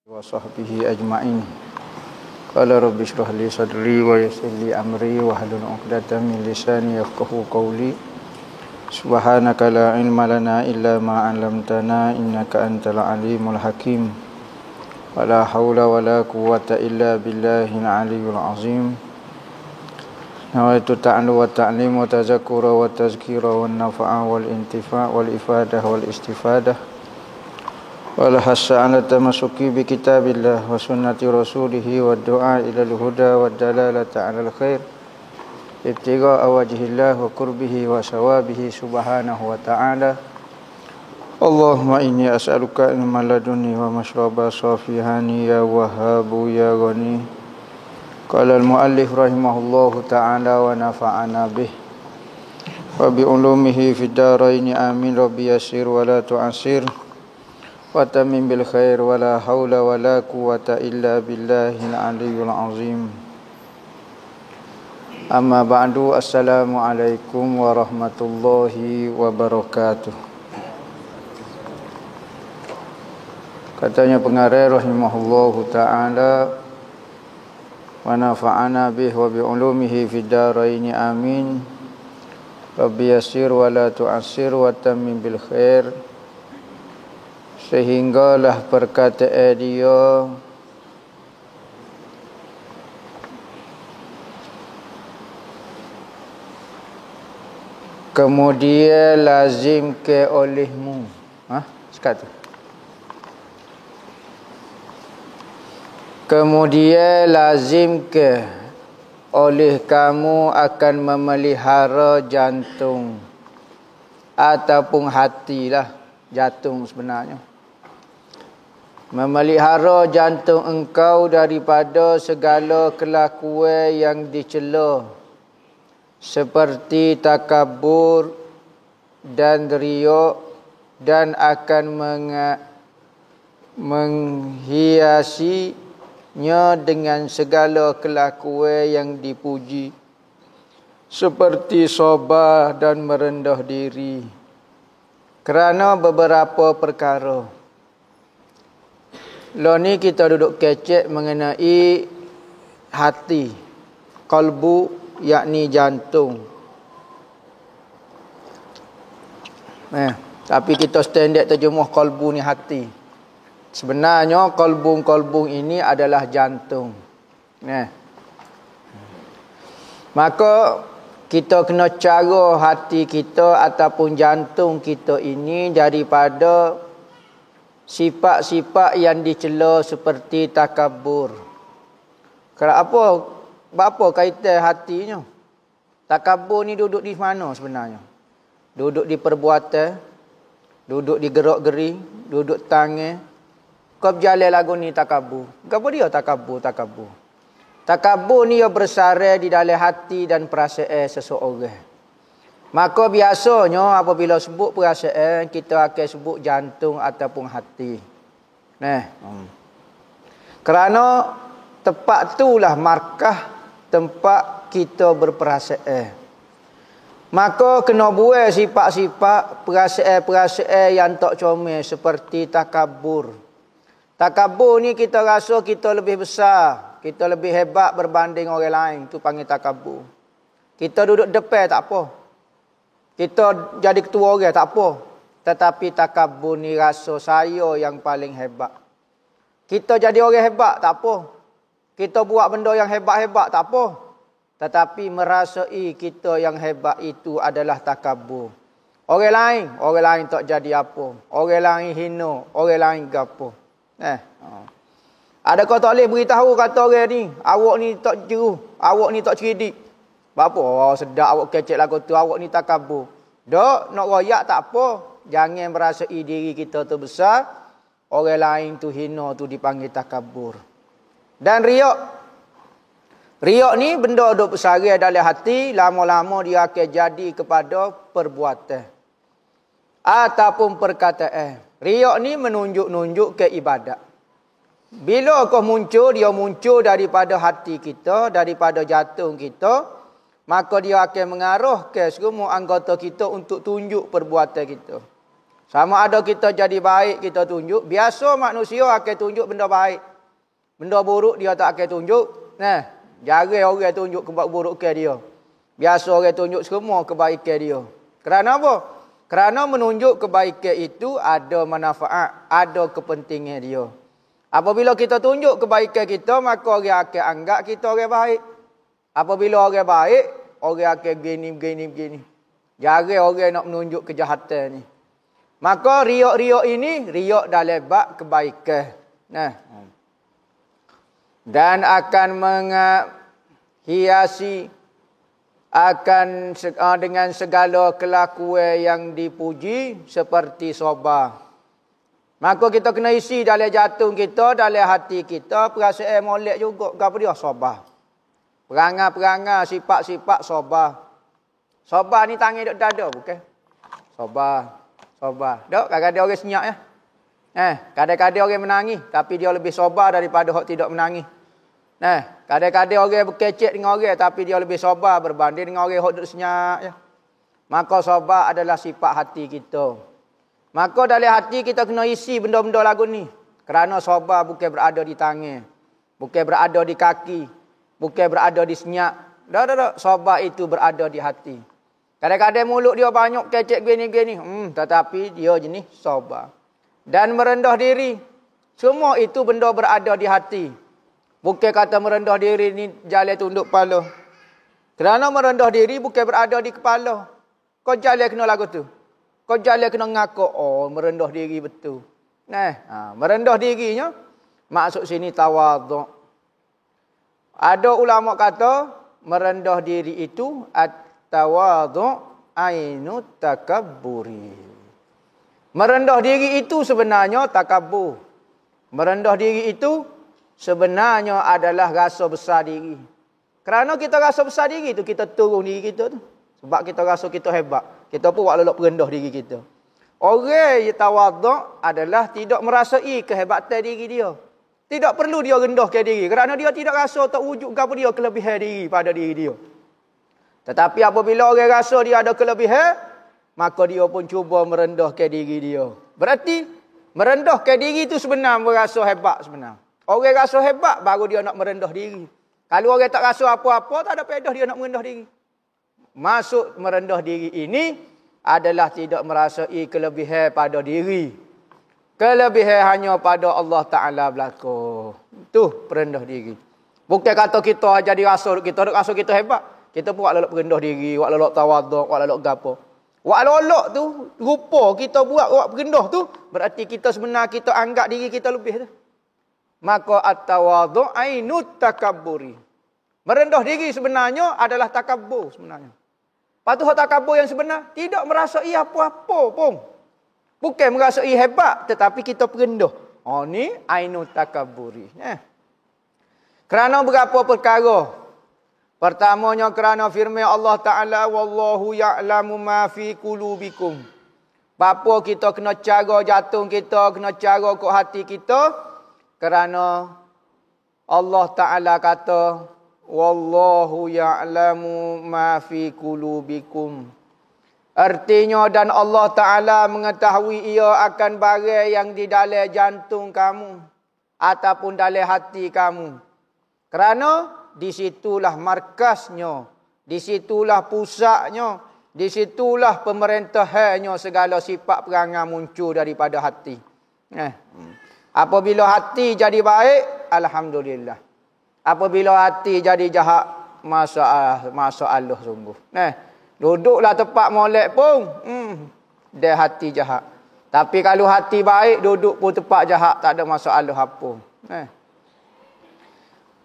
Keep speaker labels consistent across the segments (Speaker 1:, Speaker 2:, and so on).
Speaker 1: wa sahbihi ajma'in. Qala rabbi shrah li sadri wa yassir li amri wa hlul 'uqdatam min lisani yafqahu qawli. Subhanaka la ilma lana illa ma 'allamtana innaka antal alimul hakim. Wala haula wala quwwata illa billahil aliyyil azim. Nawaitu ta'allu wa ta'lim wa tazakkura wa tazkira wa nafa'a wal intifa' wal ifadah wal istifadah wal hassa 'ala tamassuki bi kitabillah wa sunnati rasulih wa du'a ila al-huda wa dalalata 'ala al-khair ibtigha'a wajhillah wa qurbihi wa sawabihi subhanahu wa ta'ala. Allahumma inni as'aluka ilman ladunni wa mashraba safihani ya wahhabu ya ghani. Qala al-muallif rahimahullahu ta'ala wa nafa'ana bih wa bi ulumihi fid dharain amin. Rabbi yassir wa la tu'assir wa tamim bil khair wa la haula wa la quwwata illa billahil aliyyil azim. Amma ba'du, assalamu alaikum warahmatullahi wabarakatuh. Katanya pengarang rahimahullahu ta'ala wa nafa'ana bih wa bi ulumihi fid dharain amin. Rabbi yassir wa la tu'assir wa tamim bil khair. Sehinggalah perkataan dia kemudian lazim ke olehmu. Sekata. Kemudian lazim ke oleh kamu akan memelihara jantung ataupun hatilah, jantung sebenarnya. Memelihara jantung engkau daripada segala kelakuan yang dicela seperti takabur dan riya, dan akan menghiasinya dengan segala kelakuan yang dipuji seperti sabar dan merendah diri kerana beberapa perkara. Lo ni kita duduk kecek mengenai hati, kalbu, yakni jantung. Tapi kita standard terjemuh kalbu ni hati. Sebenarnya kalbung-kalbung ini adalah jantung. Maka kita kena cara hati kita ataupun jantung kita ini daripada sifat-sifat yang dicela seperti takabur. Kenapa? Apa kaitan hatinya? Takabur ni duduk di mana sebenarnya? Duduk di perbuatan, duduk di gerak-geri, duduk tangan. Kau berjalan lagu ni takabur. Apa dia takabur? Takabur ni ia bersarang di dalam hati dan perasaan seseorang. Maka biasanya apabila sebut perasaan, kita akan sebut jantung ataupun hati. Kerana tempat itulah markah tempat kita berperasaan. Maka kena buang sifat-sifat perasaan-perasaan yang tak comel seperti takabur. Takabur ni kita rasa kita lebih besar, kita lebih hebat berbanding orang lain, tu panggil takabur. Kita duduk depan tak apa. Kita jadi ketua orang tak apa. Tetapi takabur ni rasa saya yang paling hebat. Kita jadi orang hebat tak apa. Kita buat benda yang hebat-hebat tak apa. Tetapi merasai kita yang hebat itu adalah takabur. Orang lain tak jadi apa. Orang lain hina, orang lain gapo. Adakah tak boleh beritahu kata orang ni, awak ni tak jeru, awak ni tak cerdik. Apa? Sedap awak kecek lagu tu, awak ni takabur. Dok, nak royak tak apa. Jangan merasai diri kita tu besar, orang lain tu hina, tu dipanggil takabur. Dan riak. Riak ni benda duk bersarang dalam hati, lama-lama dia akan jadi kepada perbuatan ataupun perkataan. Riak ni menunjuk-nunjuk ke ibadat. Bila kau muncul, dia muncul daripada hati kita, daripada jantung kita. maka dia akan mengarahkan semua anggota kita untuk tunjuk perbuatan kita. Sama ada kita jadi baik, kita tunjuk. Biasa manusia akan tunjuk benda baik. Benda buruk dia tak akan tunjuk. Nah, jarang orang tunjuk keburukan dia. Biasa orang tunjuk semua kebaikan dia. Kerana apa? Kerana menunjuk kebaikan itu ada manfaat, ada kepentingan dia. Apabila kita tunjuk kebaikan kita, maka orang akan anggap kita orang baik. Apabila orang baik, orang akan begini. Jarang orang nak menunjuk kejahatan ni. Maka riak-riak ini, riak dalam bab kebaikan. Nah. Dan akan menghiasi akan dengan segala kelakuan yang dipuji seperti sabar. Maka kita kena isi dalam jantung kita, dalam hati kita, perasaan molek juga. Apa dia? Sabar. Perangai-perangai, sifat-sifat sabar. Sabar ni tangan duk dada, bukan? Sabar. Dok, kadang-kadang orang senyap ya. Kadang-kadang orang menangis, tapi dia lebih sabar daripada orang tidak menangis. Kadang-kadang orang berkecek dengan orang, tapi dia lebih sabar berbanding dengan orang yang duduk senyap ya. Maka sabar adalah sifat hati kita. Maka dalam hati kita kena isi benda-benda lagu ni. Kerana sabar bukan berada di tangan, bukan berada di kaki, bukan berada di senyap. Tak. Sabar itu berada di hati. Kadang-kadang mulut dia banyak kecek gini-gini. Tetapi dia jenis sabar. Dan merendah diri. Semua itu benda berada di hati. Bukan kata merendah diri ni jalan tunduk kepala. Kerana merendah diri bukan berada di kepala. Kau jalan kena lagu tu. Kau jalan kena ngaku. Oh, merendah diri betul. Merendah dirinya. Maksud sini tawaduk. Ada ulama kata. Merendah diri itu. Tawaduk ainu takabburi. Merendah diri itu sebenarnya takabur. Merendah diri itu sebenarnya adalah rasa besar diri. Kerana kita rasa besar diri tu, kita turun diri kita tu. Sebab kita rasa kita hebat. Kita pun buat lelok perendah diri kita. Orang yang tawaduk adalah tidak merasai kehebatan diri dia. Tidak perlu dia rendahkan diri. Kerana dia tidak rasa tak wujud apa dia kelebihan diri pada diri dia. Tetapi apabila orang rasa dia ada kelebihan, maka dia pun cuba merendahkan diri dia. Berarti, merendahkan diri itu sebenarnya merasa hebat sebenarnya. Orang rasa hebat, baru dia nak merendah diri. Kalau orang tak rasa apa-apa, tak ada faedah dia nak merendah diri. Maksud merendah diri ini adalah tidak merasai kelebihan pada diri. Kelebihan hanya pada Allah Ta'ala belaka. Itu perendah diri. Bukan kata kita jadi rasa kita hebat. Kita pun buat lelok perendah diri, buat lelok tawaduk, buat lelok gapo. Buat lelok tu, rupa kita buat perendah tu, berarti kita sebenarnya kita anggap diri kita lebih tu. Maka at-tawadhu' ainut takabburi. Merendah diri sebenarnya adalah takabur sebenarnya. Patuh takabur yang sebenar tidak merasai apa-apa pun. Bukan merasai hebat, tetapi kita perendah. Oh ni ainut takabburi. Kerana berapa perkara? Pertamanya kerana firman Allah Ta'ala, wallahu ya'lamu ma fi qulubikum. Apa kita kena cara jantung kita, kena cara kok hati kita? Kerana Allah Ta'ala kata, wallahu ya'lamu ma fi qulubikum. Artinya dan Allah Ta'ala mengetahui ia akan barang yang di dalam jantung kamu. Ataupun dalam hati kamu. Kerana disitulah markasnya. Disitulah pusatnya. Disitulah pemerintahannya segala sifat perangai muncul daripada hati. Apabila hati jadi baik, alhamdulillah. Apabila hati jadi jahat, masalah sungguh. Duduklah tempat molek pun, dia hati jahat. Tapi kalau hati baik, duduk pun tempat jahat, tak ada masalah apa.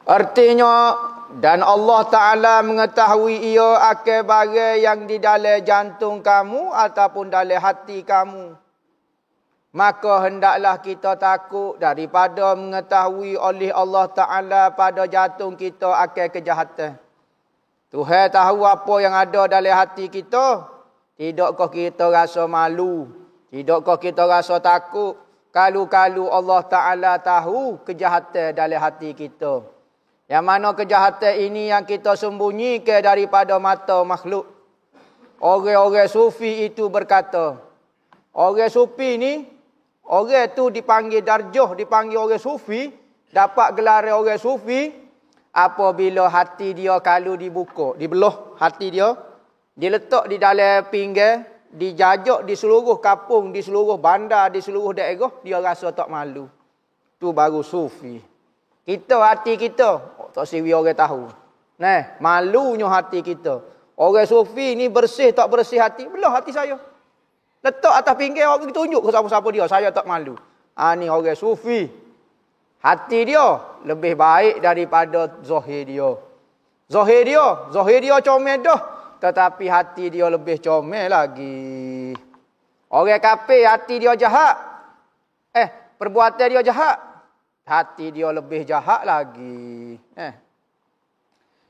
Speaker 1: Artinya, dan Allah Ta'ala mengetahui ia akan barang yang di dalam jantung kamu ataupun dalam hati kamu. Maka hendaklah kita takut daripada mengetahui oleh Allah Ta'ala pada jantung kita akan kejahatan. Tuhan tahu apa yang ada dalam hati kita. Tidakkah kita rasa malu? Tidakkah kita rasa takut? Kalau Allah Ta'ala tahu kejahatan dalam hati kita. Yang mana kejahatan ini yang kita sembunyikan daripada mata makhluk. Orang-orang sufi itu berkata, orang sufi ni, orang tu dipanggil darjah, dipanggil orang sufi, dapat gelar orang sufi, apabila hati dia kalau dibuka, dibelah hati dia, diletak di dalam pinggir, dijajak di seluruh kampung, di seluruh bandar, di seluruh daerah, dia rasa tak malu. Tu baru sufi. Kita, hati kita, tak siwi orang tahu. Nah, malunya hati kita. Orang sufi ni bersih tak bersih hati, belah hati saya. Letak atas pinggir, orang tunjuk ke siapa-siapa dia, saya tak malu. Ni orang sufi. Hati dia lebih baik daripada zahir dia. Zahir dia comel dah, tetapi hati dia lebih comel lagi. Orang kafir hati dia jahat. Perbuatan dia jahat. Hati dia lebih jahat lagi.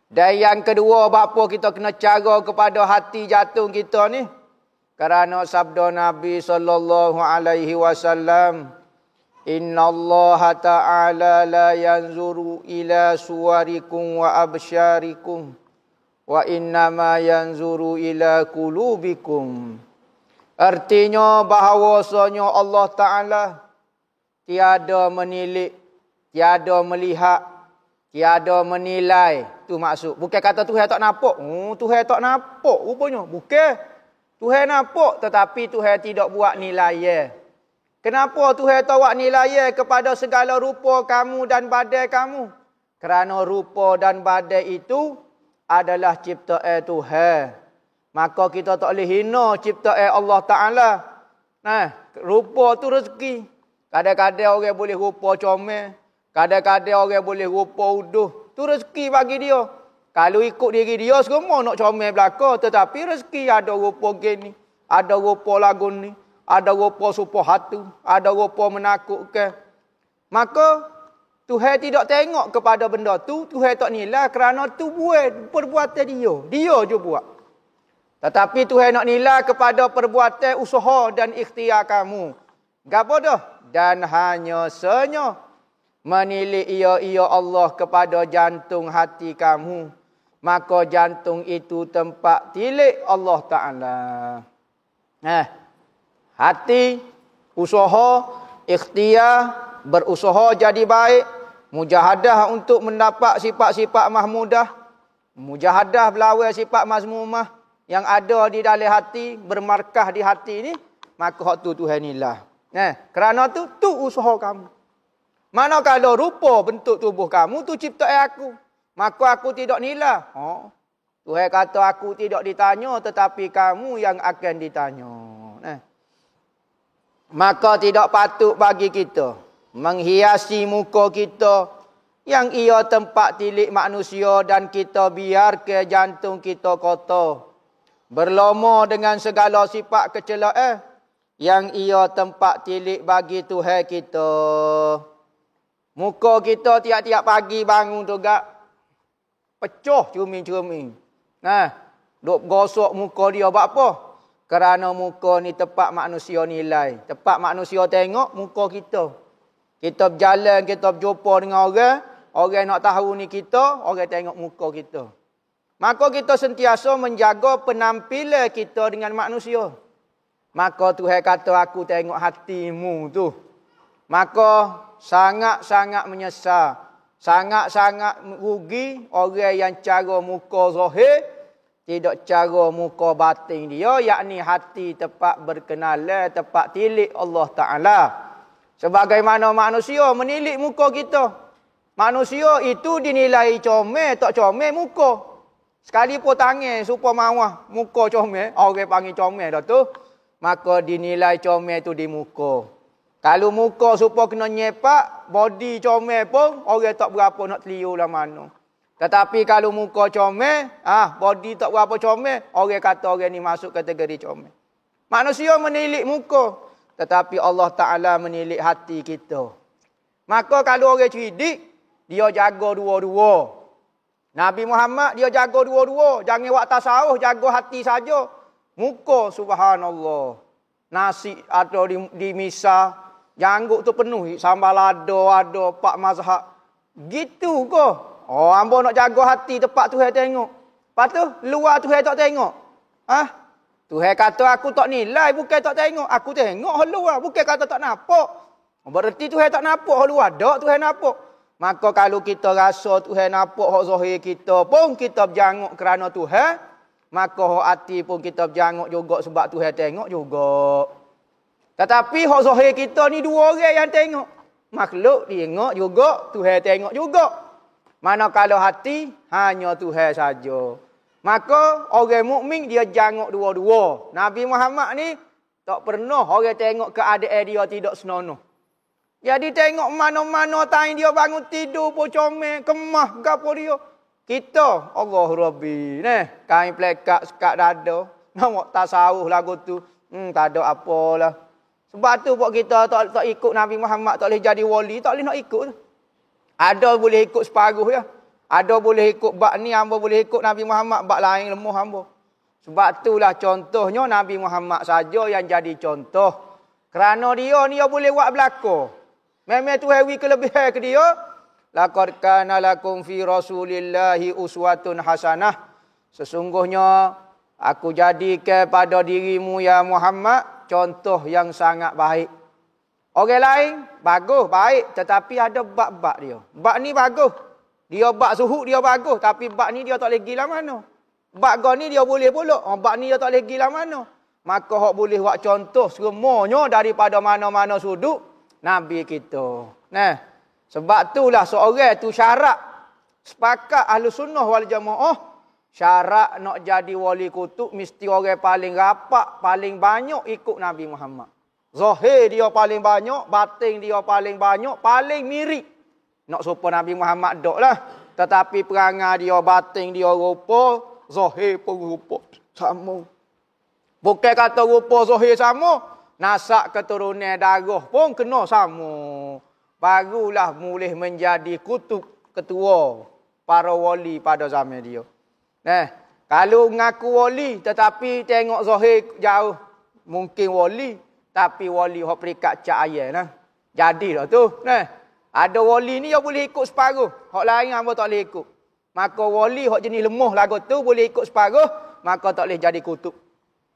Speaker 1: Dan yang kedua, bapa kita kena cara kepada hati jantung kita ni. Kerana sabda Nabi sallallahu alaihi wasallam, Innallaha ta'ala la yanzuru ila suwarikum wa absyarikum wa innama yanzuru ila qulubikum. Artinya bahawasanya Allah Ta'ala tiada menilik, tiada melihat, tiada menilai. Tu maksud. Bukan kata Tuhan tak nampak. Tuhan tak nampak rupanya. Bukan. Tuhan nampak tetapi Tuhan tidak buat nilai. Kenapa Tuhan tak buat nilai kepada segala rupa kamu dan badai kamu? Kerana rupa dan badai itu adalah ciptaan Tuhan. Maka kita tak boleh hina ciptaan Allah Ta'ala. Rupa tu rezeki. Kadang-kadang orang boleh rupa comel. Kadang-kadang orang boleh rupa uduh. Tu rezeki bagi dia. Kalau ikut diri dia, semua nak comel belaka. Tetapi rezeki ada rupa gini. Ada rupa lagu ni. Ada rupa supah hatu. Ada rupa menakutkan. Maka, Tuhan tidak tengok kepada benda tu. Tuhan tak nilai kerana tu buat perbuatan dia. Dia je buat. Tetapi Tuhan nak nilai kepada perbuatan usaha dan ikhtiar kamu. Gapo dah? Dan hanya senya menilik ia Allah kepada jantung hati kamu. Maka jantung itu tempat tilik Allah Ta'ala. Hati, usaha, ikhtiar, berusaha jadi baik, mujahadah untuk mendapat sifat-sifat mahmudah, mujahadah berlawan sifat mazmumah yang ada di dalam hati, bermarkah di hati ni, maka hak tu Tuhan nilai. Kerana tu usaha kamu. Manakala rupa bentuk tubuh kamu tu ciptaan aku, maka aku tidak nilai. Tuhan kata aku tidak ditanya, tetapi kamu yang akan ditanya. Maka tidak patut bagi kita menghiasi muka kita yang ia tempat tilik manusia dan kita biar ke jantung kita kotor. Berloma dengan segala sifat kecelaan yang ia tempat tilik bagi Tuhan kita. Muka kita tiap-tiap pagi bangun tu gak pecah cermin-cermin. Duk gosok muka dia buat apa? Kerana muka ni tempat manusia nilai. Tempat manusia tengok muka kita. Kita berjalan, kita berjumpa dengan orang. Orang nak tahu ni kita, orang tengok muka kita. Maka kita sentiasa menjaga penampilan kita dengan manusia. Maka Tuhan kata aku tengok hatimu tu. Maka sangat-sangat menyesal. Sangat-sangat rugi orang yang cara muka zahir tidak cara muka batin dia, yakni hati tempat berkenalan, tempat tilik Allah Ta'ala. Sebagaimana manusia menilik muka kita. Manusia itu dinilai comel, tak comel muka. Sekalipun tangan supaya mawah, muka comel, orang panggil comel dah tu. Maka dinilai comel tu di muka. Kalau muka supaya kena nyepak, body comel pun, orang tak berapa nak teliu lah mana. Tetapi kalau muka comel, body tak berapa comel, orang kata orang ni masuk kategori comel. Manusia menilik muka, tetapi Allah Ta'ala menilik hati kita. Maka kalau orang cerdik, dia jaga dua-dua. Nabi Muhammad dia jaga dua-dua. Jangan buat tasawuf, jaga hati saja. Muka subhanallah. Nasi ada di misa, janggut tu penuh. Sambal ada, pak mazhab. Gitu ke? Oh, hamba nak jaga hati tempat Tuhan tengok. Lepas tu, luar Tuhan tak tengok. Tuhan kata aku tak nilai, bukan tak tengok. Aku tengok hal luar, bukan kata tak nampak. Berarti Tuhan tak nampak hal luar, tak Tuhan nampak. Maka kalau kita rasa Tuhan nampak hak zahir kita pun kita berjanguk kerana Tuhan, maka hak hati pun kita berjanguk juga sebab Tuhan tengok juga. Tetapi hak zahir kita ni dua orang yang tengok. Makhluk tengok juga, Tuhan tengok juga. Manakala hati hanya Tuhan saja. Maka orang mukmin dia janguk dua-dua. Nabi Muhammad ni tak pernah orang tengok keadaan dia tidak senonoh. Jadi tengok mana-mana time dia bangun tidur pun comel, kemah gapo dia. Kita Allah Rabbi, kain plekat sekat dada, nak tasawuf lagu tu. Tak ada apalah. Sebab tu buat kita tak ikut Nabi Muhammad, tak boleh jadi wali, tak boleh nak ikut. Ada boleh ikut separuh ya. Ada boleh ikut bab ni, hamba boleh ikut Nabi Muhammad, bab lain lemah hamba. Sebab itulah contohnya Nabi Muhammad saja yang jadi contoh. Kerana dia ni boleh buat belaka. Memang Tuhan wi kelebihan ke dia. Laqad kana lakum fi Rasulillahi uswatun hasanah. Sesungguhnya aku jadikan pada dirimu ya Muhammad contoh yang sangat baik. Orang lain bagus, baik, tetapi ada bab-bab dia. Bab ni bagus. Dia bab suhud dia bagus, tapi bab ni dia tak lagi lah mana. Bab gau ni dia boleh pula, bab ni dia tak lagi lah mana. Maka hak boleh buat contoh semuanya daripada mana-mana sudut Nabi kita. Sebab itulah seorang tu syarat sepakat ahli sunnah wal jamaah, syarat nak jadi wali kutub mesti orang paling rapat, paling banyak ikut Nabi Muhammad. Zahir dia paling banyak, batin dia paling banyak, paling mirip. Nak serupa Nabi Muhammad dok lah. Tetapi perangai dia, batin dia rupa, zahir pun rupa sama. Bukan kata rupa zahir sama, nasab keturunan darah pun kena sama. Barulah boleh menjadi kutub ketua para wali pada zaman dia. Kalau ngaku wali tetapi tengok zahir jauh, mungkin wali. Tapi wali hok perikat cak ayah lah. Jadilah tu. Ada wali ni yang boleh ikut separuh. Hok lain hamba tak boleh ikut. Maka wali hok jenis lemah lagu tu boleh ikut separuh. Maka tak boleh jadi kutub.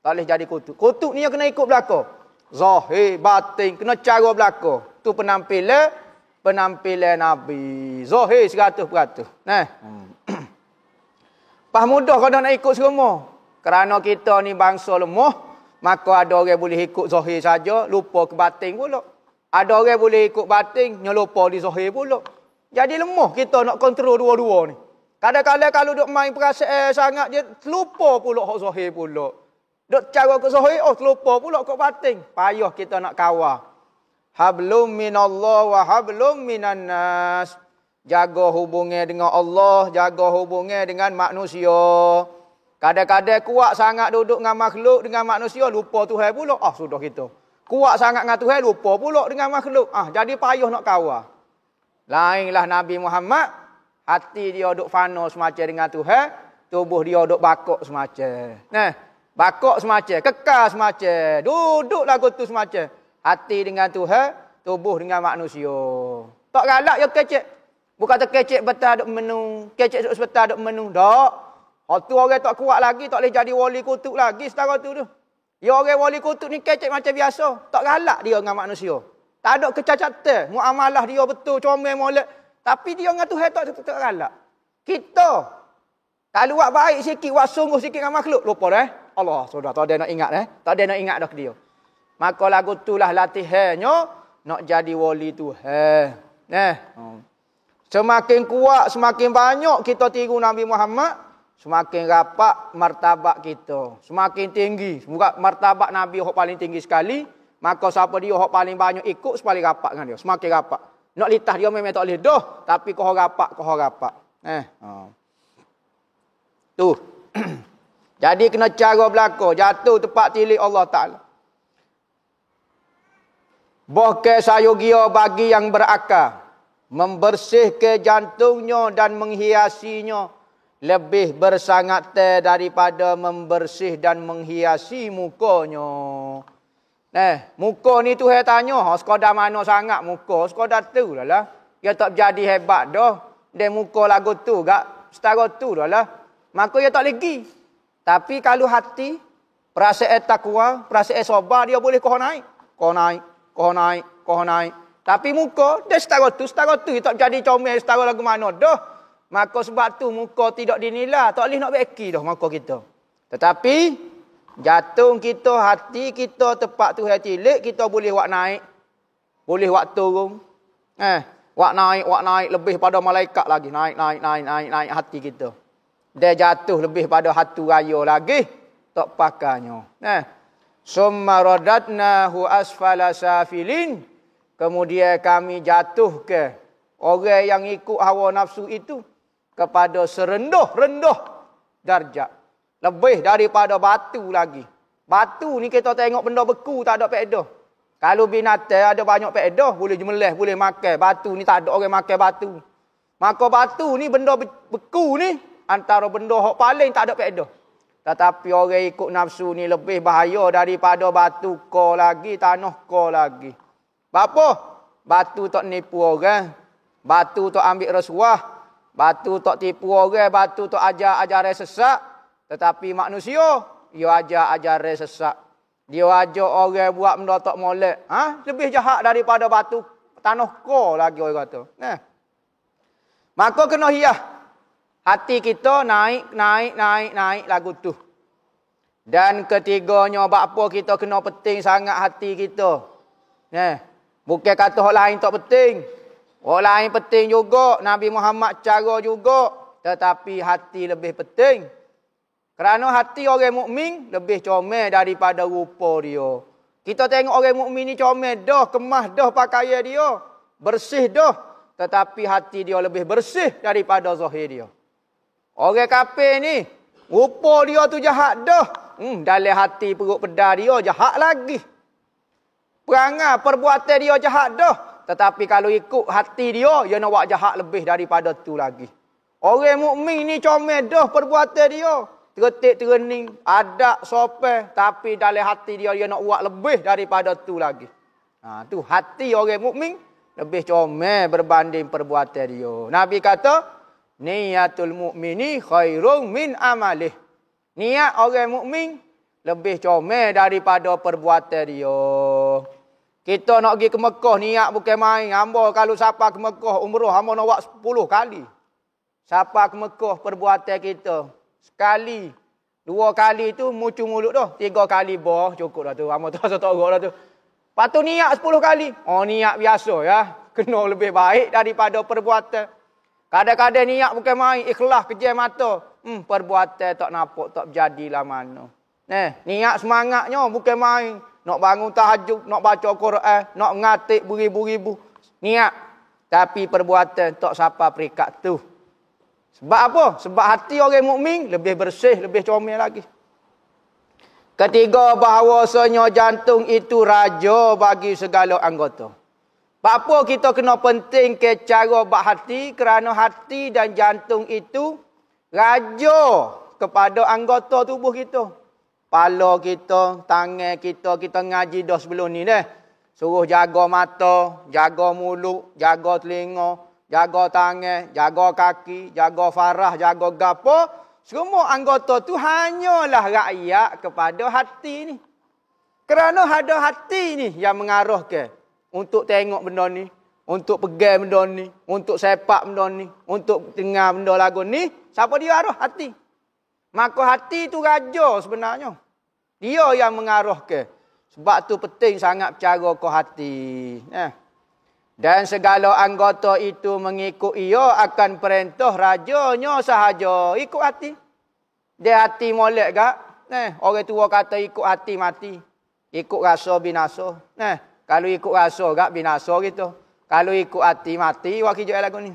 Speaker 1: Tak boleh jadi kutub. Kutub ni yang kena ikut belaka. Zahir, batin, kena cara belaka. Tu penampilan Nabi. Zahir 100%. Pas mudah kalau nak ikut semua. Kerana kita ni bangsa lemah. Maka ada orang boleh ikut zahir saja, lupa ke batin pula. Ada orang boleh ikut batin, lupa di zahir pula. Jadi lemah kita nak kontrol dua-dua ni. Kadang-kadang kalau duk main perasaan sangat, dia lupa pula hak zahir pula. Duk cara ke zahir, lupa pula ke batin. Payah kita nak kawal. Hablum minallah wa hablum minan nas. Jaga hubungan dengan Allah, jaga hubungan dengan manusia. Kadang-kadang kuat sangat duduk dengan makhluk, dengan manusia, lupa Tuhan pula. Sudah kita. Kuat sangat dengan Tuhan, lupa pula dengan makhluk. Jadi payah nak kawal. Lainlah Nabi Muhammad, hati dia duduk fana semacam dengan Tuhan, tubuh dia duduk bakok semacam. Bakok semacam, kekal semacam, duduk lagu tu semacam. Hati dengan Tuhan, tubuh dengan manusia. Tak galak ya kecek. Bukan terkecek betul duk menung, kecek sebetul duk menung. Tak. Tu orang tak kuat lagi, tak boleh jadi wali kutub lagi setara tu. Ya orang wali kutub ni kecek macam biasa. Tak galak dia dengan manusia. Tak ada kecacatan. Muamalah dia betul, comel molek. Tapi dia dengan Tuhan tak galak. Kita, kalau buat baik sikit, buat sungguh sikit dengan makhluk, lupa dah. Allah, sudah tak ada nak ingat tak ada nak ingat dah ke dia. Maka lagu itulah latihannya, nak jadi wali Tuhan. Semakin kuat, semakin banyak kita tiru Nabi Muhammad, semakin rapat martabat kita. Semakin tinggi. Semoga martabat Nabi yang paling tinggi sekali. Maka siapa dia yang paling banyak ikut, paling rapat dengan dia. Semakin rapat. Nak litah dia memang tak boleh dah. Tapi kau rapat. Tu. Jadi kena cara belaka. Jatuh tempat tilik Allah Ta'ala. Bahkan sayogia bagi yang berakal. Membersihkan jantungnya dan menghiasinya. Lebih bersangat daripada membersih dan menghiasi mukanya. Muka ni Tuhan tanya, sekadar mana sangat muka, sekadar tu lah. Dia tak jadi hebat dah. Dia muka lagu tu gak setara tu dah lah. Maka dia tak lagi. Tapi kalau hati, perasaan takwa, perasaan sabar, dia boleh kau naik. Kau naik, kau naik, kau naik. Tapi muka, dia setara tu. Dia tak jadi comel setara lagu mana dah. Maka sebab tu muka tidak dinilai. Tak boleh nak beki dah muka kita. Tetapi, jantung kita, hati kita, tempat tu hati tilik, kita boleh buat naik. Boleh buat turun. Buat naik, lebih pada malaikat lagi. Naik hati kita. Dia jatuh lebih pada hatu raya lagi. Tak pakainya. Summa radadnahu asfala safilin. Kemudian kami jatuh ke orang yang ikut hawa nafsu itu kepada serendah-rendah darjat. Lebih daripada batu lagi. Batu ni kita tengok benda beku tak ada faedah. Kalau binatang ada banyak faedah, boleh jemelih, boleh makan. Batu ni tak ada orang makan batu. Maka batu ni benda beku ni antara benda yang paling tak ada faedah. Tetapi orang ikut nafsu ni lebih bahaya daripada batu ko lagi, tanah ko lagi. Apa? Batu tak nipu orang. Batu tak ambil rasuah. Batu tak tipu orang. Batu tak ajar sesat. Tetapi manusia, dia ajar sesat. Dia ajar orang buat benda tak molek. Lebih jahat daripada batu tanah ko lagi orang kata. Maka kena hias. Hati kita naik lagu tu. Dan ketiganya, apa kita kena penting sangat hati kita. Bukan kata orang lain tak penting. Orang lain penting juga. Nabi Muhammad cara juga. Tetapi hati lebih penting. Kerana hati orang mukmin lebih comel daripada rupa dia. Kita tengok orang mukmin ni comel dah, kemas dah pakaian dia. Bersih dah. Tetapi hati dia lebih bersih daripada zahir dia. Orang kafir ni, rupa dia tu jahat dah. Dalam hati perut pedar dia jahat lagi. Perangai, perbuatan dia jahat dah. Tetapi kalau ikut hati dia nak buat jahat lebih daripada tu lagi. Orang mukmin ni comel dah perbuatan dia. Tertik terening, adat, sopan. Tapi dalam hati dia nak buat lebih daripada tu lagi. Tu hati orang mukmin lebih comel berbanding perbuatan dia. Nabi kata, niyatul mukmini khairun min amalih. Niat orang mukmin lebih comel daripada perbuatan dia. Kita nak pergi ke Mekah, niat bukan main. Hamba kalau siapa ke Mekah umrah, hamba nak buat 10 kali. Siapa ke Mekah perbuatan kita. Sekali, 2 kali tu mucu mulut dah. 3 kali boh cukup dah tu. Hamba tak rasa tak gerak dah tu. Lepas tu niat 10 kali. Niat biasa ya. Kena lebih baik daripada perbuatan. Kadang-kadang niat bukan main, ikhlas kejam mata. Perbuatan tak nampak, tak berjadilah mana. Niat semangatnya bukan main. Nak bangun tahajud, nak baca Quran, nak ngatik beribu-ribu. Niat. Tapi perbuatan tak sampai peringkat tu. Sebab apa? Sebab hati orang mukmin lebih bersih, lebih comel lagi. Ketiga, bahawasanya jantung itu raja bagi segala anggota. Apa kita kena penting ke cara bak hati, kerana hati dan jantung itu raja kepada anggota tubuh kita. Kepala kita, tangan kita ngaji dah sebelum ni dah. Suruh jaga mata, jaga mulut, jaga telinga, jaga tangan, jaga kaki, jaga farah, jaga gapo. Semua anggota tu hanyalah rakyat kepada hati ni. Kerana ada hati ni yang mengarahkan untuk tengok benda ni, untuk pegang benda ni, untuk sepak benda ni, untuk dengar benda lagu ni. Siapa dia arah? Hati. Maka hati tu raja sebenarnya. Dia yang mengarahkan. Sebab tu penting sangat percaya ke hati. Dan segala anggota itu mengikut ia akan perintah rajanya sahaja. Ikut hati. Dia hati molek gak? Orang tua kata ikut hati mati. Ikut rasa binasa. Kalau ikut rasa gak binasa gitu. Kalau ikut hati mati. Wakil jual lagu ni.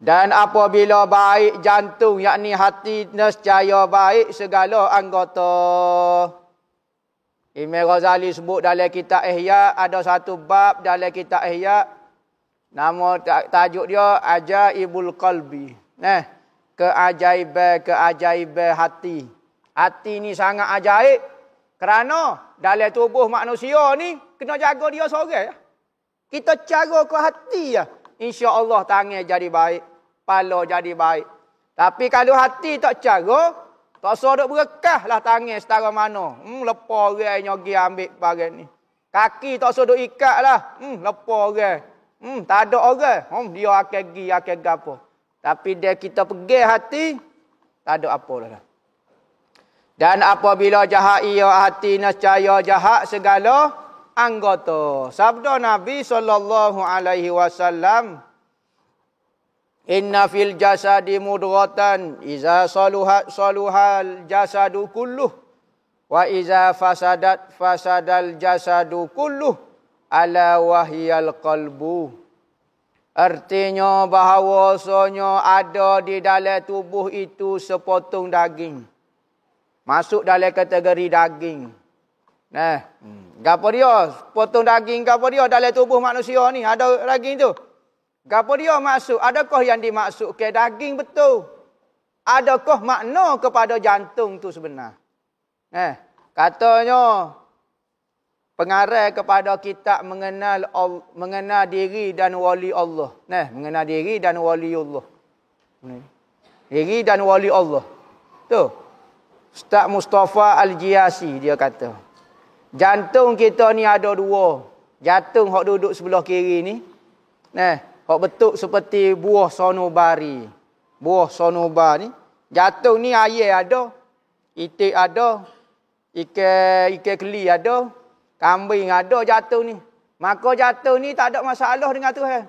Speaker 1: Dan apabila baik jantung, yakni hati, nescaya baik segala anggota. Imam Ghazali sebut dalam kitab Ihya, ada satu bab dalam kitab Ihya. Nama tajuk dia Ajaibul Qalbi. Keajaiban hati. Hati ni sangat ajaib. Kerana dalam tubuh manusia ni, kena jaga dia seorang. Kita cara ke hati ya. insya-Allah tangan jadi baik, kepala jadi baik. Tapi kalau hati tak cara, tak sodok berkah lah tangan setara mana. Lepas orang nyogi ambil barang ni. Kaki tak sodok ikat lah. Lepas orang. Tak ada orang. Dia akan pergi, akan gapo. Tapi dia kita pergi hati, tak ada apa lah. Dan apabila jahat ia hati nescaya jahat segala anggota. Sabda Nabi SAW, inna fil jasadi mudghatan iza saluhal jasadu kulluh wa iza fasadal jasadu kulluh ala wahyal qalbu. Artinya bahawasanya ada di dalam tubuh itu sepotong daging. Masuk dalam kategori daging. Gapo dia? Potong daging gapo dia dalam tubuh manusia ni? Ada daging tu. Gapo dia masuk? Adakah yang dimaksud ke daging betul? Adakah makna kepada jantung tu sebenar? Katanya pengarah kepada kitab mengenal diri dan wali Allah. Mengenal diri dan wali Allah. Diri dan wali Allah. Tu. Ustaz Mustafa Al-Jiasi dia kata. Jantung kita ni ada dua. Jantung hok duduk sebelah kiri ni. Hok bentuk seperti buah sonobari. Buah sonobar ni. Jantung ni air ada. Itik ada. Ikan keli ada. Kambing ada jantung ni. Maka jantung ni tak ada masalah dengan Tuhan.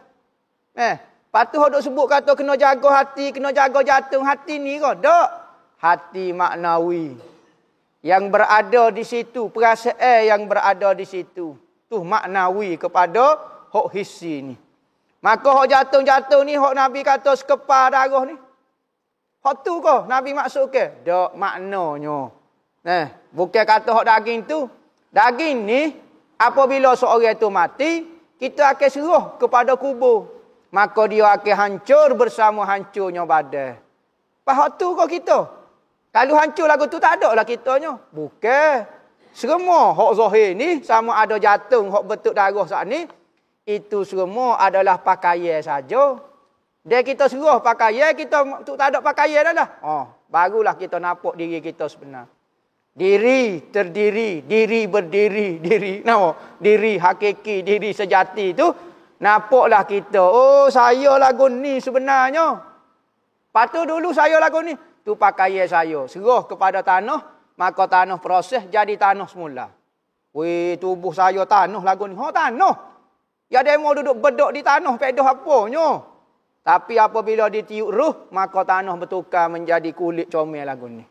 Speaker 1: Lepas tu duk sebut kata kena jaga hati, kena jaga jantung. Hati ni kau tak. Hati maknawi. Yang berada di situ. Perasaan yang berada di situ. Tu maknawi kepada hok hissi ni. Maka hok jantung-jantung ni hok Nabi kata sekepar darah ni. Hok tu kau Nabi maksud ke? Tak maknanya. Bukan kata hok daging tu. Daging ni, apabila seorang itu mati, kita akan seruh kepada kubur. Maka dia akan hancur bersama hancurnya badan. Faham tu kau kita? Kalau hancur lagu tu tak ada lah kitanya. Bukan. Semua hak zahir ni, sama ada jantung, hak bentuk darah saat ni, itu semua adalah pakaian saja. Dia kita seruh pakaian, kita tak ada pakaian dah lah. Barulah kita nampak diri kita sebenar. Diri terdiri, diri berdiri, diri hakiki, diri sejati tu nampaklah kita. Oh, saya lagu ni sebenarnya. Patut dulu saya lagu ni. Tu pakaian saya. Serah kepada tanah, maka tanah proses jadi tanah semula. Weh, tubuh saya tanah lagu ni. Tanah. Ya dia mau duduk bedok di tanah, pedah apanya. Tapi apabila ditiup ruh, maka tanah bertukar menjadi kulit comel lagu ni.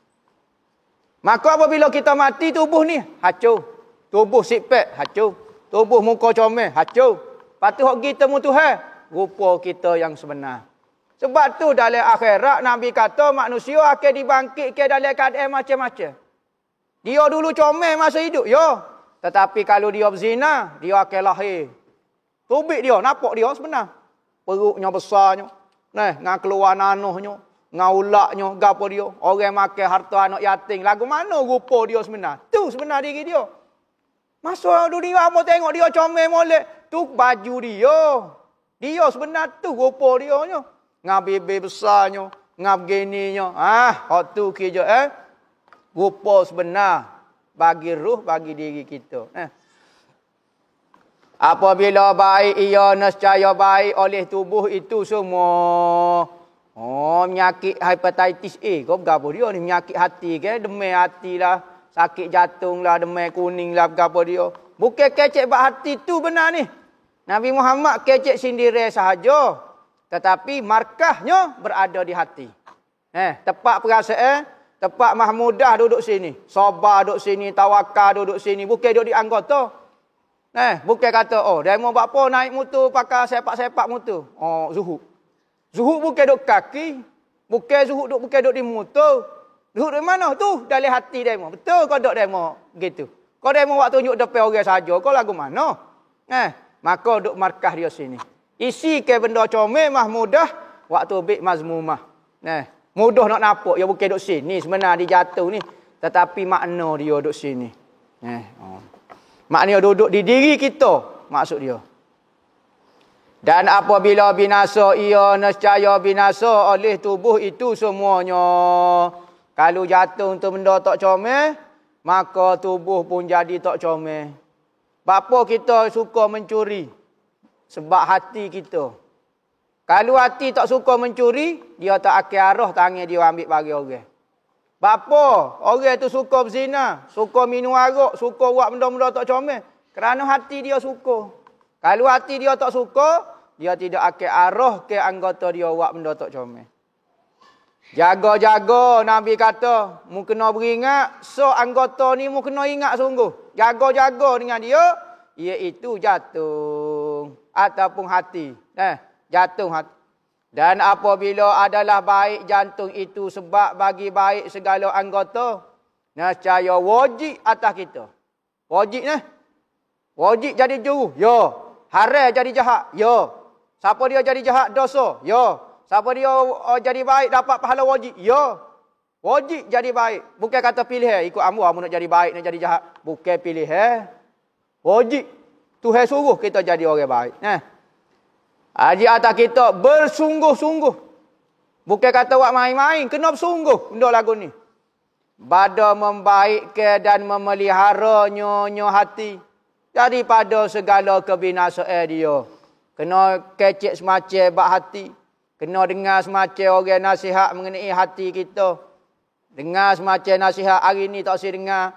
Speaker 1: Maka apabila kita mati, tubuh ni hancur. Tubuh sipek hancur. Tubuh muka comel hancur. Patu hok kita mu Tuhan, rupa kita yang sebenar. Sebab tu dalam akhirat Nabi kata manusia akan dibangkitkan dalam keadaan macam-macam. Dia dulu comel masa hidup, ya. Tetapi kalau dia berzina, dia akan lahir. Tubik dia, nampak dia sebenar. Perutnya besarnya. Dengan keluar nanuhnya. Ngaulaknya, gapo dia. Orang makan harta anak yatim. Lagu mana rupa dia sebenar? Tu sebenar diri dia. Masa dunia mau tengok dia comel molek. Tu baju dia. Dia sebenar tu rupa dia. Ngap bibir besarnya. Ngap gininya. Hak tu kerja. Rupa sebenar. Bagi ruh, bagi diri kita. Apabila baik, ia nescaya baik oleh tubuh itu semua. Penyakit hepatitis A. Kau berapa dia ni? Penyakit hati ke? Demam hati lah. Sakit jantung lah. Demam kuning lah. Berapa dia? Bukan kecek bak hati tu benar ni. Nabi Muhammad kecek sendiri sahaja. Tetapi markahnya berada di hati. Tepat perasaan. Tepat mahmudah duduk sini. Sabar duduk sini. Tawakal duduk sini. Bukan duduk di anggota. Bukan kata, dia mau buat apa naik motor pakai sepak-sepak motor. Zuhud. Zuhud bukan duduk kaki. Bukan duduk di motor. Zuhud di mana? Tu, dalam hati demo. Betul kau duduk demo gitu. Kau demo waktu tunjuk depan orang saja. Kau lagu mana? Maka duduk markah dia sini. Isi ke benda comel mahmudah. Waktu bik mazmumah. Mudah nak nampak. Ya bukan duduk sini. Sebenarnya dia jatuh ni. Tetapi makna dia duduk sini. Maknanya duduk di diri kita. Maksud dia. Dan apabila binasa ia, nescaya binasa oleh tubuh itu semuanya. Kalau jatuh untuk benda tak comel, maka tubuh pun jadi tak comel. Bapa kita suka mencuri? Sebab hati kita. Kalau hati tak suka mencuri, dia tak akan arah tangan dia ambil bagi orang. Bapa, orang tu suka berzina, suka minum arak, suka buat benda-benda tak comel. Kerana hati dia suka. Kalau hati dia tak suka, dia tidak akan arah ke anggota dia buat benda tak comel. Jaga-jaga, Nabi kata, mu kena beringat, so anggota ni mu kena ingat sungguh. Jaga-jaga dengan dia, iaitu jantung ataupun hati. Jantung hati. Dan apabila adalah baik jantung itu sebab bagi baik segala anggota, nescaya wajib atas kita. Wajib Wajib jadi juru. Ya. Haram jadi jahat. Ya. Siapa dia jadi jahat dosa? Ya. Siapa dia jadi baik dapat pahala wajib? Ya. Wajib jadi baik. Bukan kata pilih ikut amru nak jadi baik, nak jadi jahat. Bukan pilih wajib. Tuhan suruh kita jadi orang baik. Haji atas kita bersungguh-sungguh. Bukan kata buat main-main. Kena bersungguh benda lagu ni. Pada membaikkan dan memelihara nyonya hati. Daripada segala kebinasaan dia. Kena kecek semacam bak hati. Kena dengar semacam orang nasihat mengenai hati kita. Dengar semacam nasihat hari ni tak si dengar.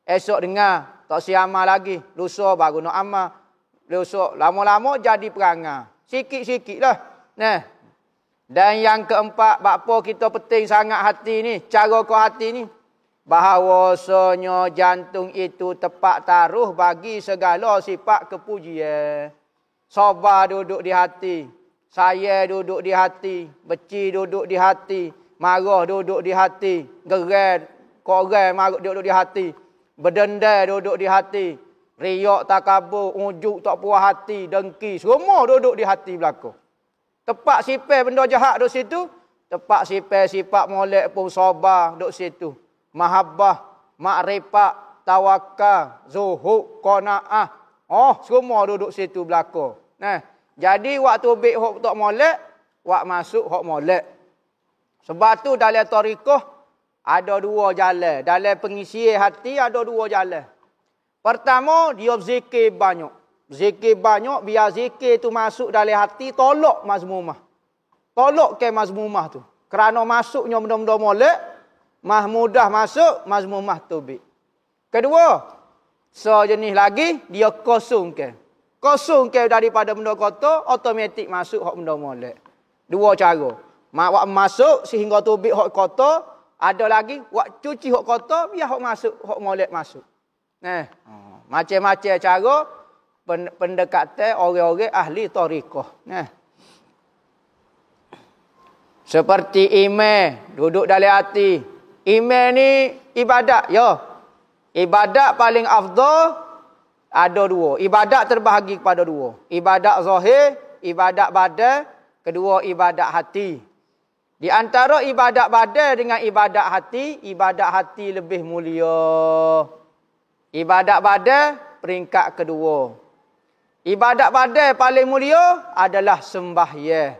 Speaker 1: Esok dengar. Tak si amal lagi. Lusa baru nak amal. Lusa lama-lama jadi perangai. Sikit-sikit lah. Dan yang keempat, bapa kita penting sangat hati ni. Cara kau hati ni. Bahawasanya jantung itu tepat taruh bagi segala sifat kepujian. Sabar duduk di hati. Sayang duduk di hati. Beci duduk di hati. Marah duduk di hati. Geran, korang marah duduk di hati. Berdendam duduk di hati. Riak takabur, ujuk tak puas hati, dengki. Semua duduk di hati belakang. Tepat sifat benda jahat duduk situ. Tepat sifat molek pun sabar duduk situ. Mahabbah, makrifat, tawakal, zuhud, qanaah. Semua duduk situ belakang. Jadi waktu bik hok tak molek, wak masuk hok molek. Sebab tu dalam tarikah ada dua jalan. Dalam pengisian hati ada dua jalan. Pertama, dia berzikir banyak. Zikir banyak, biar zikir tu masuk dalam hati, tolak mazmumah. Tolak ke mazmumah tu. Kerana masuknya benda-benda molek, mudah masuk mazmumah tubik. Kedua, sejenis lagi, dia kosongkan. Kosongkan daripada benda kotor, automatik masuk hak benda molek. Dua cara. Wak masuk sehingga tubik hak kotor, ada lagi, wak cuci hak kotor, biar hak masuk, hak molek masuk. Macam-macam cara pendekatan orang-orang ahli tariqah. Seperti iman duduk dalam hati. Iman ni ibadat, ya. Ibadat paling afdal ada dua. Ibadat terbahagi kepada dua. Ibadat zahir, ibadat badan, kedua ibadat hati. Di antara ibadat badan dengan ibadat hati lebih mulia. Ibadat badan peringkat kedua. Ibadat badan paling mulia adalah sembahyang.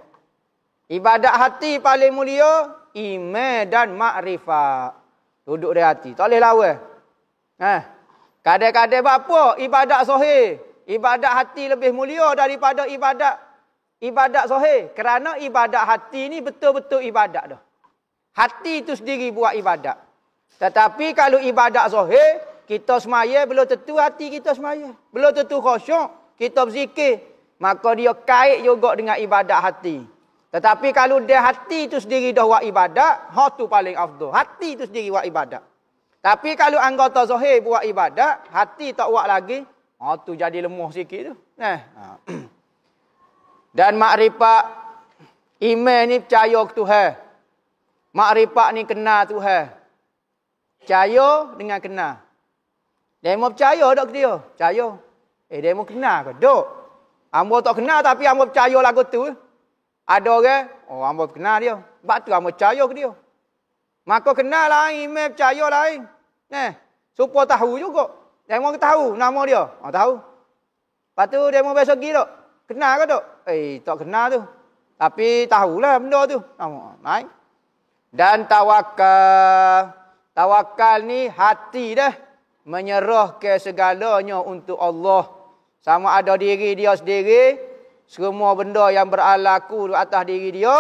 Speaker 1: Ibadat hati paling mulia iman dan makrifat. Duduk di hati, tak boleh lawan. Kadang-kadang apa? Ibadat zahir. Ibadat hati lebih mulia daripada ibadat zahir. Kerana ibadat hati ni betul-betul ibadat dah. Hati itu sendiri buat ibadat. Tetapi kalau ibadat zahir, kita semaya belum tentu hati kita semaya. Belum tentu khusyuk, kita berzikir. Maka dia kait juga dengan ibadat hati. Tetapi kalau dia hati itu sendiri dah buat ibadat, hak tu paling afdal. Hati itu sendiri buat ibadat. Tapi kalau anggota zahir buat ibadat, hati tak buat lagi, hak tu jadi lemah sikit tu. Dan makrifat, iman ni percaya ke Tuhan. Makrifat ni kenal Tuhan. Percaya dengan kenal. Demo percaya tak ke dia? Percaya. Demo kenal ke? Dok. Hamba tak kenal tapi hamba percaya lagu tu. Ada orang, hamba kenal dia. Sebab tu hamba percaya ke dia. Maka kenal lain, iman percaya lain. Supaya tahu juga. Demo tahu nama dia. Tahu. Lepas tu demo besok pergi tak? Kenal ke tak? Tak kenal tu. Tapi tahulah benda tu. Baik. Dan tawakal. Tawakal ni hati dah. Menyerah ke segalanya untuk Allah. Sama ada diri dia sendiri. Semua benda yang berlaku di atas diri dia.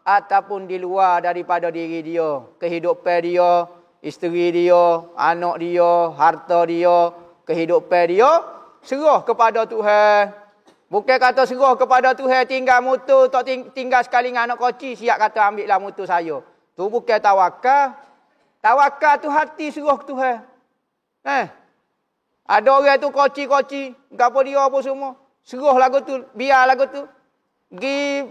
Speaker 1: Ataupun di luar daripada diri dia. Kehidupan dia. Isteri dia. Anak dia. Harta dia. Kehidupan dia. Serah kepada Tuhan. Bukan kata serah kepada Tuhan. Tinggal motor. Tak tinggal sekali dengan anak koci. Siap kata ambillah motor saya. Tu bukan tawakal. Tawakal tu hati serah ke Tuhan. Ada orang tu koci-koci. Gapo dia apa semua. Serah lagu tu. Biar lagu tu. Pergi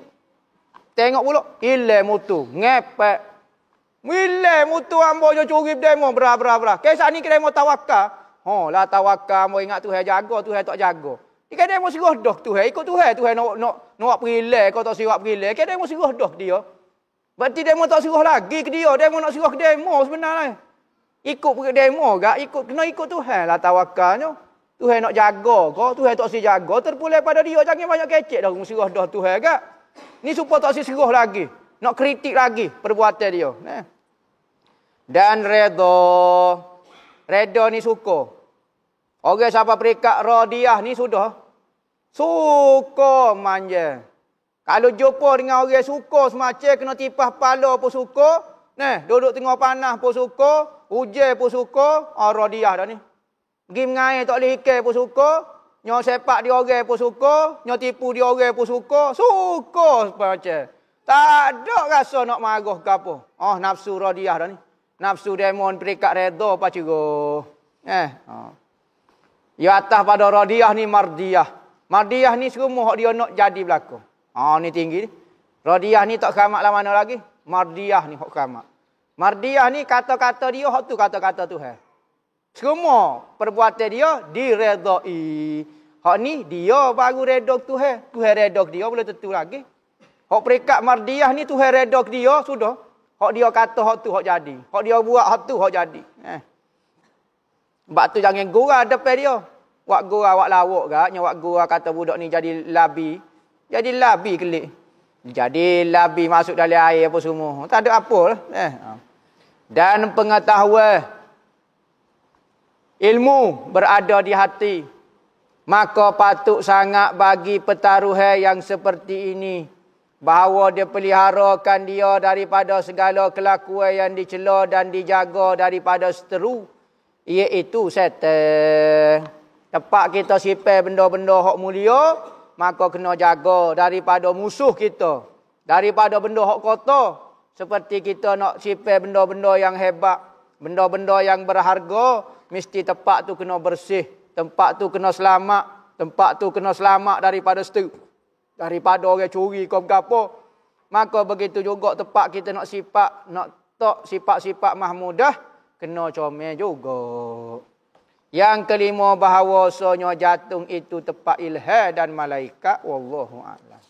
Speaker 1: tengok pula. Hilang motor. Ngepek. Hilang motor ambo je curi demo. Berah. Kisah ni kena mau tawakal. Lah tawakal. Mau ingat Tuhan jaga. Tuhan tak jaga. Dia demo serah dah Tuhan. Ikut Tuhan. Tuhan nak pergi kau tak siap pergi. Dia demo serah dah dia. Berarti demo tak serah lagi ke dia. Demo nak serah ke demo sebenarnya. Ikut pergi demo gak. Kena ikut Tuhan lah tawakalnya. Tuhan nak jaga kau. Tuhan tak si jaga. Terpulai pada dia. Jangan banyak kecek dah. Serah dah Tuhan gak. Ni supaya tak si serah lagi. Nak kritik lagi perbuatan dia. Dan redha. Redha ni suka. Orang siapa perikat radiah ni sudah. Suka manja. Kalau jumpa dengan orang suka semacam kena tipah pala pun suka. Duduk tengah panah pun suka. Hujan pun suka. Radiah dah ni. Pergi mengair tak boleh ikan pun suka. Nyo sepak dia orang pun suka. Nyo tipu dia orang pun suka. Suka macam. Tak ada rasa nak marah ke apa. Nafsu radiah dah ni. Nafsu demon perikat redha apa ciro. Ya atas pada radiah ni mardiah. Mardiah ni semua dia nak jadi berlaku. Ni tinggi ni. Radiah ni tak keramat lah mana lagi. Mardiah ni hak keramat. Mardiah ni kata-kata dia hak tu kata-kata Tuhan. Semua perbuatan dia diredai. Hak ni dia baru redha Tuhan. Tuhan redha dia boleh tentu lagi. Hak perikat mardiah ni Tuhan redha dia sudah. Hak dia kata hak tu hak jadi. Hak dia buat hak tu hak jadi. Sebab tu jangan gurau depan dia. Wak gurau wak lawak gak. Wak gurau kata budak ni jadi labi. Jadi labi kelik. Jadi labi masuk dalam air apa semua. Tak ada apa lah. Dan pengetahuan. Ilmu berada di hati. Maka patut sangat bagi pertaruhan yang seperti ini. Bahawa dia peliharakan dia daripada segala kelakuan yang dicela dan dijaga daripada seteru. Iaitu setan. Tepat kita simpan benda-benda hak mulia. Maka kena jaga daripada musuh kita. Daripada benda hak kotor. Seperti kita nak simpan benda-benda yang hebat. Benda-benda yang berharga. Mesti tempat tu kena bersih. Tempat tu kena selamat. Tempat tu kena selamat daripada seteru. Daripada orang curi ke apa. Maka begitu juga tempat kita nak sifat. Nak tak sifat-sifat mahmudah. Kena comel juga. Yang kelima bahawasanya jatung itu tempat ilham dan malaikat. Wallahu a'lam.